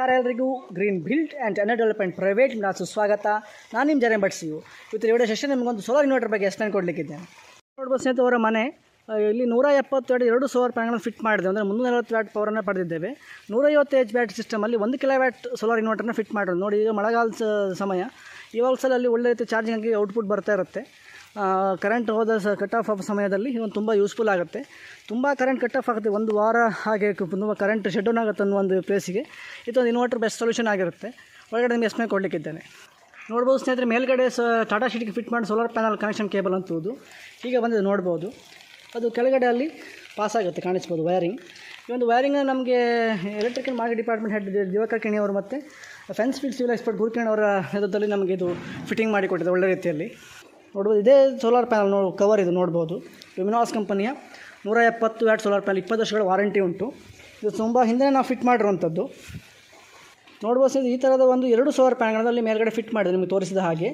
ಎಲ್ಲರಿಗೂ green build and energy development private ನಾನು ಸ್ವಾಗತ. ನಾನು ನಿಮ್ಮ ಜರೆ ಬಡ್ಸಿಯು. ಇವತ್ತು ವಿಡಿಯೋ ಸೆಷನ್ ನಿಮಗೊಂದು ಸೋಲಾರ್ ಇನ್ವರ್ಟರ್ ಬಗ್ಗೆ ಎಕ್ಸ್ಪ್ಲೈನ್ ಕೊಡಲಿಕ್ಕಿದ್ದೇನೆ. ನೋಡ್ಬೋದು ಸ್ನೇಹಿತರೆ, ಅವರ ಮನೆ ಇಲ್ಲಿ 170 ಎರಡು ಸೋಲಾರ್ ಪ್ಯಾನಲ್ಗಳನ್ನು ಫಿಟ್ ಮಾಡಿದೆ. ಅಂದರೆ 340 ವ್ಯಾಟ್ ಪವರನ್ನು ಪಡೆದಿದ್ದೇವೆ. 150 H ಬ್ಯಾಟ್ರಿ ಸಿಸ್ಟಮಲ್ಲಿ 1 ಕಿಲೋವ್ಯಾಟ್ ಸೋಲಾರ್ ಇನ್ವರ್ಟರ್ನ ಫಿಟ್ ಮಾಡೋದು. ನೋಡಿ, ಈಗ ಮಳೆಗಾಲ ಸಮಯ, ಇವಾಗ ಸಲ ಅಲ್ಲಿ ಒಳ್ಳೆ ರೀತಿ ಚಾರ್ಜಿಂಗ್ ಆಗಿ ಔಟ್ಪುಟ್ ಬರ್ತಾ ಇರುತ್ತೆ. ಕರೆಂಟ್ ಹೋದ ಕಟ್ ಆಫ್ ಸಮಯದಲ್ಲಿ ಒಂದು ತುಂಬ ಯೂಸ್ಫುಲ್ ಆಗುತ್ತೆ. ತುಂಬ ಕರೆಂಟ್ ಕಟ್ ಆಫ್ ಆಗುತ್ತೆ, ಒಂದು ವಾರ ಹಾಗೆ ತುಂಬ ಕರೆಂಟ್ ಶಟ್ ಡೌನ್ ಆಗುತ್ತೆ ಅನ್ನೋ ಒಂದು ಪ್ಲೇಸಿಗೆ ಇದೊಂದು ಇನ್ವರ್ಟರ್ ಬೆಸ್ಟ್ ಸೊಲ್ಯೂಷನ್ ಆಗಿರುತ್ತೆ. ಒಳಗಡೆ ನಿಮಗೆ ಎಕ್ಸ್ಪ್ಲೈನ್ ಕೊಡಲಿಕ್ಕಿದ್ದೇನೆ. ನೋಡ್ಬೋದು ಸ್ನೇಹಿತರೆ, ಮೇಲ್ಗಡೆ ಟಾಟಾ ಶೀಟಿಗೆ ಫಿಟ್ ಮಾಡಿ ಸೋಲಾರ್ ಪ್ಯಾನಲ್ ಕನೆಕ್ಷನ್ ಕೇಬಲ್ ಅಂತದ್ದು ಈಗ ಬಂದಿದೆ. ನೋಡ್ಬೋದು ಅದು ಕೆಳಗಡೆ ಅಲ್ಲಿ ಪಾಸ್ ಆಗುತ್ತೆ, ಕಾಣಿಸ್ಬೋದು ವೈರಿಂಗ್. ಈ ಒಂದು ವೈರಿಂಗ್ ನಮಗೆ electrical market department head Diwakar Kini ಅವರು ಮತ್ತು fence field civil expert Gurukiran ಅವರ ನೇತೃತ್ವದಲ್ಲಿ ನಮಗೆ ಇದು ಫಿಟ್ಟಿಂಗ್ ಮಾಡಿಕೊಟ್ಟಿದೆ ಒಳ್ಳೆ ರೀತಿಯಲ್ಲಿ. ನೋಡ್ಬೋದು ಇದೇ ಸೋಲಾರ್ ಪ್ಯಾನಲ್ ಕವರ್ ಇದು. ನೋಡ್ಬೋದು ಲುಮಿನಾಸ್ ಕಂಪನಿಯ 170 ವ್ಯಾಟ್ ಸೋಲಾರ್ ಪ್ಯಾನಲ್, 20 ವರ್ಷಗಳ ವಾರಂಟಿ ಉಂಟು. ಇದು ತುಂಬ ಹಿಂದೆ ನಾವು ಫಿಟ್ ಮಾಡಿರುವಂಥದ್ದು. ನೋಡ್ಬೋದು ಸರ್, ಈ ಥರದ ಒಂದು 2 ಸೋಲಾರ್ ಪ್ಯಾನಲ್ಗಳಲ್ಲಿ ಮೇಲ್ಗಡೆ ಫಿಟ್ ಮಾಡಿದೆ ನಿಮಗೆ ತೋರಿಸಿದ ಹಾಗೆ.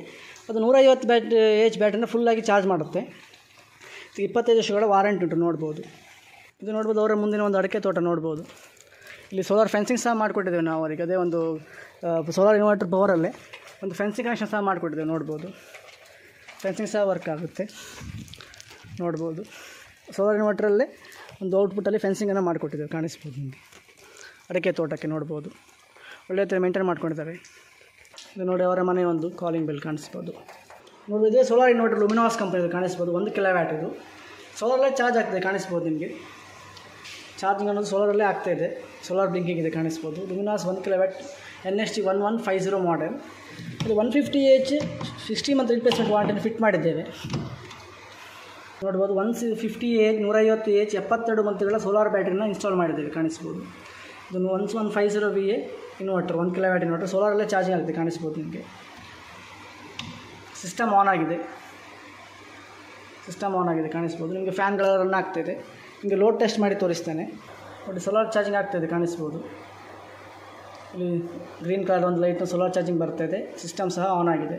ಅದು 150 H ಬ್ಯಾಟನ್ನು ಫುಲ್ಲಾಗಿ ಚಾರ್ಜ್ ಮಾಡುತ್ತೆ. 25 ವರ್ಷಗಳ ವಾರಂಟಿ ಉಂಟು. ನೋಡ್ಬೋದು ಇದು. ನೋಡ್ಬೋದು ಅವರ ಮುಂದಿನ ಒಂದು ಅಡಿಕೆ ತೋಟ. ನೋಡ್ಬೋದು ಇಲ್ಲಿ ಸೋಲಾರ್ ಫೆನ್ಸಿಂಗ್ ಸಹ ಮಾಡಿಕೊಟ್ಟಿದ್ದೇವೆ ನಾವು ಅವರಿಗೆ. ಅದೇ ಒಂದು ಸೋಲಾರ್ ಇನ್ವರ್ಟರ್ ಪವರಲ್ಲೇ ಒಂದು ಫೆನ್ಸಿಂಗ್ ಕನೆಕ್ಷನ್ ಸಹ ಮಾಡಿಕೊಟ್ಟಿದ್ದೇವೆ. ನೋಡ್ಬೋದು ಫೆನ್ಸಿಂಗ್ ಸಹ ವರ್ಕ್ ಆಗುತ್ತೆ. ನೋಡ್ಬೋದು ಸೋಲಾರ್ ಇನ್ವರ್ಟರಲ್ಲೇ ಒಂದು ಔಟ್ಪುಟ್ಟಲ್ಲಿ ಫೆನ್ಸಿಂಗನ್ನು ಮಾಡಿಕೊಟ್ಟಿದ್ದೇವೆ, ಕಾಣಿಸ್ಬೋದು ನಿಮಗೆ ಅಡಿಕೆ ತೋಟಕ್ಕೆ. ನೋಡ್ಬೋದು ಒಳ್ಳೆ ರೀತಿ ಮೇಂಟೈನ್ ಮಾಡ್ಕೊಂಡಿದ್ದಾರೆ. ಇದು ನೋಡಿ ಅವರ ಮನೆ ಒಂದು ಕಾಲಿಂಗ್ ಬೆಲ್ ಕಾಣಿಸ್ಬೋದು. ನೋಡಿ ಇದೇ ಸೋಲಾರ್ ಇನ್ವರ್ಟರ್ ಲುಮಿನಾಸ್ ಕಂಪನಿದು ಕಾಣಿಸ್ಬೋದು. 1 ಕಿಲೋವ್ಯಾಟ್ ಇದು. ಸೋಲಾರಲ್ಲೇ ಚಾರ್ಜ್ ಆಗ್ತದೆ, ಕಾಣಿಸ್ಬೋದು ನಿಮಗೆ. ಚಾರ್ಜಿಂಗ್ ಅನ್ನೋದು ಸೋಲಾರಲ್ಲೇ ಆಗ್ತಾಯಿದೆ. ಸೋಲಾರ್ ಬ್ಲಿಂಕಿಂಗ್ ಇದೆ, ಕಾಣಿಸ್ಬೋದು. ಲುಮಿನಾಸ್ 1 ಕಿಲೋವ್ಯಾಟ್ NST1150 ಮಾಡೆಲ್. ಇದು 150 H 60 ಮಂತ್ ರಿಪ್ಲೇಸ್ಮೆಂಟ್ ವಾರಂಟಿಯನ್ನು ಫಿಟ್ ಮಾಡಿದ್ದೇವೆ. ನೋಡ್ಬೋದು 150 H 150 H 72 ಮಂತ್ಗಳ ಸೋಲಾರ್ ಬ್ಯಾಟ್ರಿನ ಇನ್ಸ್ಟಾಲ್ ಮಾಡಿದ್ದೇವೆ, ಕಾಣಿಸ್ಬೋದು. ಇದನ್ನು 1150 VA ಇನ್ವರ್ಟರ್, 1 ಕಿಲೋವ್ಯಾಟ್ ಇನ್ವರ್ಟರ್. ಸೋಲಾರಲ್ಲೇ ಚಾರ್ಜಿಂಗ್ ಆಗುತ್ತೆ, ಕಾಣಿಸ್ಬೋದು ನಿಮಗೆ. ಸಿಸ್ಟಮ್ ಆನ್ ಆಗಿದೆ. ಕಾಣಿಸ್ಬೋದು ನಿಮಗೆ. ಫ್ಯಾನ್ಗಳೆಲ್ಲ ರನ್ ಆಗ್ತಾಯಿದೆ. ನಿಮಗೆ ಲೋಡ್ ಟೆಸ್ಟ್ ಮಾಡಿ ತೋರಿಸ್ತೇನೆ. ನೋಡಿ ಸೋಲಾರ್ ಚಾರ್ಜಿಂಗ್ ಆಗ್ತಾಯಿದೆ, ಕಾಣಿಸ್ಬೋದು. ಇಲ್ಲಿ ಗ್ರೀನ್ ಕಲರ್ ಒಂದು ಲೈಟ್ನ ಸೋಲಾರ್ ಚಾರ್ಜಿಂಗ್ ಬರ್ತಾಯಿದೆ. ಸಿಸ್ಟಮ್ ಸಹ ಆನ್ ಆಗಿದೆ.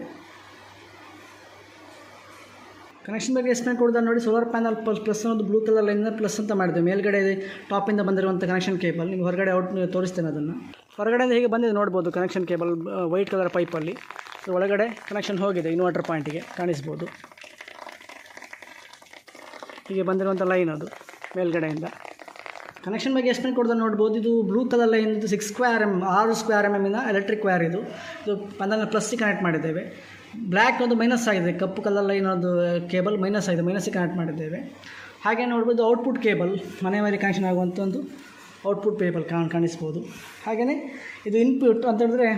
ಕನೆಕ್ಷನ್ ಬಗ್ಗೆ ಎಕ್ಸ್ಪ್ಲೈನ್ ಕೊಡ್ತಾರೆ ನೋಡಿ. ಸೋಲಾರ್ ಪ್ಯಾನಲ್ ಪ್ಲಸ್ ಅನ್ನೋದು ಬ್ಲೂ ಕಲರ್ ಲೈನ್ನ ಪ್ಲಸ್ ಅಂತ ಮಾಡಿದೆ. ಮೇಲ್ಗಡೆ ಟಾಪಿಂದ ಬಂದಿರುವಂಥ ಕನೆಕ್ಷನ್ ಕೇಬಲ್. ನಿಮ್ಗೆ ಹೊರಗಡೆ ತೋರಿಸ್ತೇನೆ ಅದನ್ನು. ಹೊರಗಡೆಯಿಂದ ಹೇಗೆ ಬಂದಿದೆ ನೋಡ್ಬೋದು. ಕನೆಕ್ಷನ್ ಕೇಬಲ್ ವೈಟ್ ಕಲರ್ ಪೈಪಲ್ಲಿ ಒಳಗಡೆ ಕನೆಕ್ಷನ್ ಹೋಗಿದೆ ಇನ್ವರ್ಟರ್ ಪಾಯಿಂಟಿಗೆ, ಕಾಣಿಸ್ಬೋದು. ಹೀಗೆ ಬಂದಿರುವಂಥ ಲೈನ್ ಅದು ಮೇಲ್ಗಡೆಯಿಂದ. ಕನೆಕ್ಷನ್ ಬಗ್ಗೆ ಎಕ್ಸ್ಪ್ಲೈನ್ ಕೊಡ್ತಾರೆ ನೋಡ್ಬೋದು. ಇದು ಬ್ಲೂ ಕಲರ್ ಲೈನ್, ಇದು 6 ಸ್ಕ್ವೇರ್ MM ಎಲೆಕ್ಟ್ರಿಕ್ ವೈರ್. ಇದು ಪ್ಯಾನಲ್ನ ಪ್ಲಸ್ಸಿಗೆ ಕನೆಕ್ಟ್ ಮಾಡಿದ್ದೇವೆ. ಬ್ಲ್ಯಾಕ್ ಒಂದು ಮೈನಸ್ ಆಗಿದೆ, ಕಪ್ಪು ಕಲರ್ ಲೈನ್ ಒಂದು ಕೇಬಲ್ ಮೈನಸ್ ಆಗಿದೆ, ಮೈನಸ್ಸಿಗೆ ಕನೆಕ್ಟ್ ಮಾಡಿದ್ದೇವೆ. ಹಾಗೆ ನೋಡ್ಬೋದು ಔಟ್ಪುಟ್ ಕೇಬಲ್, ಮನೆಯವರಿಗೆ ಕನೆಕ್ಷನ್ ಆಗುವಂಥ ಒಂದು ಔಟ್ಪುಟ್ ಕೇಬಲ್ ಕಾಣಿಸ್ಬೋದು. ಹಾಗೆಯೇ ಇದು ಇನ್ಪುಟ್ ಅಂತ ಹೇಳಿದ್ರೆ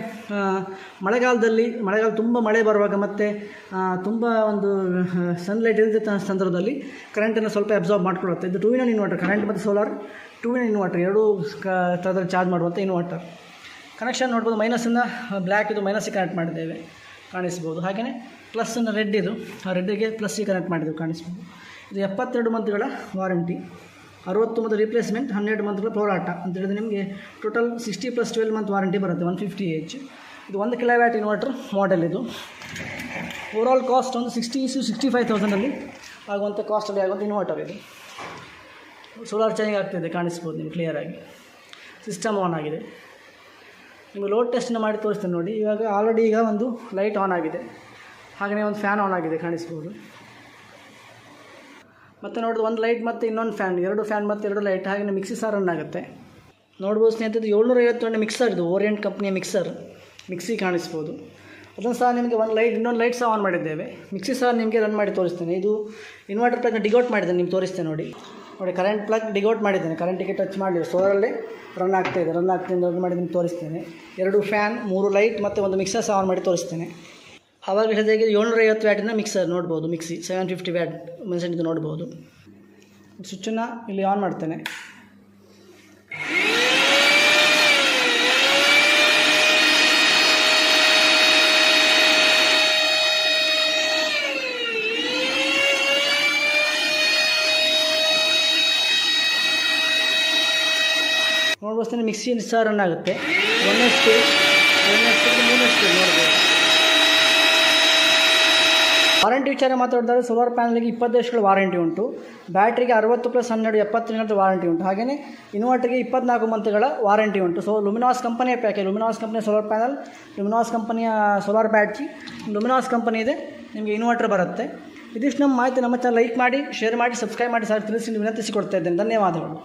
ಮಳೆಗಾಲ ತುಂಬ ಮಳೆ ಬರುವಾಗ ಮತ್ತು ತುಂಬ ಒಂದು ಸನ್ಲೈಟ್ ಇಲ್ಲದ ಸಂದರ್ಭದಲ್ಲಿ ಕರೆಂಟನ್ನು ಸ್ವಲ್ಪ ಅಬ್ಸಾರ್ಬ್ ಮಾಡಿಕೊಳ್ಳುತ್ತೆ. ಇದು 2-in-1 ಇನ್ವರ್ಟರ್, ಕರೆಂಟ್ ಮತ್ತು ಸೋಲಾರ್ 2-in-1 ಇನ್ವರ್ಟರ್, ಎರಡೂ ಥರದಲ್ಲಿ ಚಾರ್ಜ್ ಮಾಡುವಂಥ ಇನ್ವರ್ಟರ್. ಕನೆಕ್ಷನ್ ನೋಡ್ಬೋದು, ಮೈನಸ್ಸಿಂದ ಬ್ಲ್ಯಾಕ್ ಇದು ಮೈನಸ್ಸಿಗೆ ಕನೆಕ್ಟ್ ಮಾಡಿದ್ದೇವೆ, ಕಾಣಿಸ್ಬೋದು. ಹಾಗೆಯೇ ಪ್ಲಸ್ಸನ್ನು ರೆಡ್, ಇದು ಆ ರೆಡ್ಡಿಗೆ ಪ್ಲಸ್ಸಿಗೆ ಕನೆಕ್ಟ್ ಮಾಡಿದ್ದೇವೆ, ಕಾಣಿಸ್ಬೋದು. ಇದು 72 ಮಂತ್ಗಳ ವಾರಂಟಿ, 60 ಮಂತ್ ರಿಪ್ಲೇಸ್ಮೆಂಟ್, 12 ಮಂತ್ಗಳ ಹೋರಾಟ ಅಂತ ಹೇಳಿದ್ರೆ ನಿಮಗೆ ಟೋಟಲ್ 60 + 12 ಮಂತ್ ವಾರಂಟಿ ಬರುತ್ತೆ. 150 H ಇದು 1 ಕಿಲೋವ್ಯಾಟ್ ಇನ್ವರ್ಟರ್ ಮಾಡೆಲ್. ಇದು ಓವರಾಲ್ ಕಾಸ್ಟ್ ಒಂದು 60,000-65,000 ಆಗುವಂಥ ಕಾಸ್ಟಲ್ಲಿ ಆಗುವಂಥ ಇನ್ವರ್ಟರ್ ಇದು. ಸೋಲಾರ್ ಚಾರ್ಜಿಂಗ್ ಆಗ್ತಿದೆ, ಕಾಣಿಸ್ಬೋದು ನಿಮ್ಗೆ ಕ್ಲಿಯರಾಗಿ. ಸಿಸ್ಟಮ್ ಆನ್ ಆಗಿದೆ. ನಿಮಗೆ ಲೋಡ್ ಟೆಸ್ಟನ್ನು ಮಾಡಿ ತೋರಿಸ್ತೇನೆ ನೋಡಿ. ಇವಾಗ ಆಲ್ರೆಡಿ ಈಗ ಒಂದು ಲೈಟ್ ಆನ್ ಆಗಿದೆ, ಹಾಗೆಯೇ ಒಂದು ಫ್ಯಾನ್ ಆನ್ ಆಗಿದೆ, ಕಾಣಿಸ್ಬೋದು. ಮತ್ತು ನೋಡೋದು ಒಂದು ಲೈಟ್ ಮತ್ತು ಇನ್ನೊಂದು ಫ್ಯಾನ್, 2 ಫ್ಯಾನ್ ಮತ್ತು 2 ಲೈಟ್. ಹಾಗೆಯೇ ಮಿಕ್ಸಿ ಸಹ ರನ್ ಆಗುತ್ತೆ. ನೋಡ್ಬೋದು ಸ್ನೇಹಿತರೆ, 750 ಮಿಕ್ಸರ್, ಇದು ಓರಿಯಂಟ್ ಕಂಪ್ನಿಯ ಮಿಕ್ಸಿ ಕಾಣಿಸ್ಬೋದು. ಅದನ್ನು ಸಹ ನಿಮಗೆ ಇನ್ನೊಂದು ಲೈಟ್ ಸಹ ಆನ್ ಮಾಡಿದ್ದೇವೆ. ಮಿಕ್ಸಿ ಸಹ ನಿಮಗೆ ರನ್ ಮಾಡಿ ತೋರಿಸ್ತೇನೆ. ಇದು ಇನ್ವರ್ಟರ್ ಪ್ಲಗ್ನ ಡಿಗೌಟ್ ಮಾಡಿದ್ದೇನೆ, ನಿಮ್ಗೆ ತೋರಿಸ್ತೇನೆ ನೋಡಿ. ಕರೆಂಟ್ ಪ್ಲಗ್ ಡಿಗೌಟ್ ಮಾಡಿದ್ದೇನೆ, ಕರೆಂಟಿಗೆ ಟಚ್ ಮಾಡಿ ಸೋಲಾರಲ್ಲೇ ರನ್ ಆಗ್ತಾಯಿದೆ. ರನ್ ಮಾಡಿ ನಿಮ್ಗೆ ತೋರಿಸ್ತೇನೆ. 2 ಫ್ಯಾನ್, 3 ಲೈಟ್ ಮತ್ತು ಒಂದು ಮಿಕ್ಸರ್ ಸಹ ಆನ್ ಮಾಡಿ ತೋರಿಸ್ತೇನೆ. ಆವಾಗ ಹೇಳಿದಾಗೆ 750 ವ್ಯಾಟಿನ ಮಿಕ್ಸರ್ ನೋಡ್ಬೋದು. ಮಿಕ್ಸಿ 750 ವ್ಯಾಟ್ ಮೆನ್ಸನ್ ಇದು ನೋಡ್ಬೋದು. ಸ್ವಿಚ್ಚನ್ನು ಇಲ್ಲಿ ಆನ್ ಮಾಡ್ತೇನೆ. ನೋಡ್ಬೋದು ಮಿಕ್ಸಿ ಸಹ ರನ್ ಆಗುತ್ತೆ. 1 ಸ್ಟೇಜ್ 3 ಸ್ಟೇಜ್ ನೋಡ್ಬೋದು. ವಾರಂಟಿ ವಿಚಾರ ಮಾತಾಡಿದಾಗ ಸೋಲಾರ್ ಪ್ಯಾನಲ್ಗೆ 20 ವರ್ಷಗಳ ವಾರಂಟಿ ಉಂಟು. ಬ್ಯಾಟ್ರಿಗೆ 60+12 70 ದಿನದ ವಾರಂಟಿ ಉಂಟು. ಹಾಗೆಯೇ ಇನ್ವರ್ಟರ್ಗೆ 24 ಮಂತ್ಗಳ ವಾರಂಟಿ ಉಂಟು. ಸೊ ಲುಮಿನಾಸ್ ಕಂಪನಿಯ ಪ್ಯಾಕೇಜ್, ಲುಮಿನಾಸ್ ಕಂಪನಿಯ ಸೋಲಾರ್ ಪ್ಯಾನಲ್, ಲುಮಿನಾಸ್ ಕಂಪನಿಯ ಸೋಲಾರ್ ಬ್ಯಾಟ್ರಿ, ಲುಮಿನಾಸ್ ಕಂಪನಿ ಇದೆ, ನಿಮಗೆ ಇನ್ವರ್ಟರ್ ಬರುತ್ತೆ. ಇದಿಷ್ಟು ನಮ್ಮ ಮಾಹಿತಿ. ನಮ್ಮ ಚಾನಲ್ ಲೈಕ್ ಮಾಡಿ, ಶೇರ್ ಮಾಡಿ, ಸಬ್ಸ್ಕ್ರೈಬ್ ಮಾಡಿ ಸರ್ ತಿಳಿಸಿ ವಿನಂತಿಸಿಕೊಡ್ತಾ ಇದ್ದೇನೆ. ಧನ್ಯವಾದಗಳು.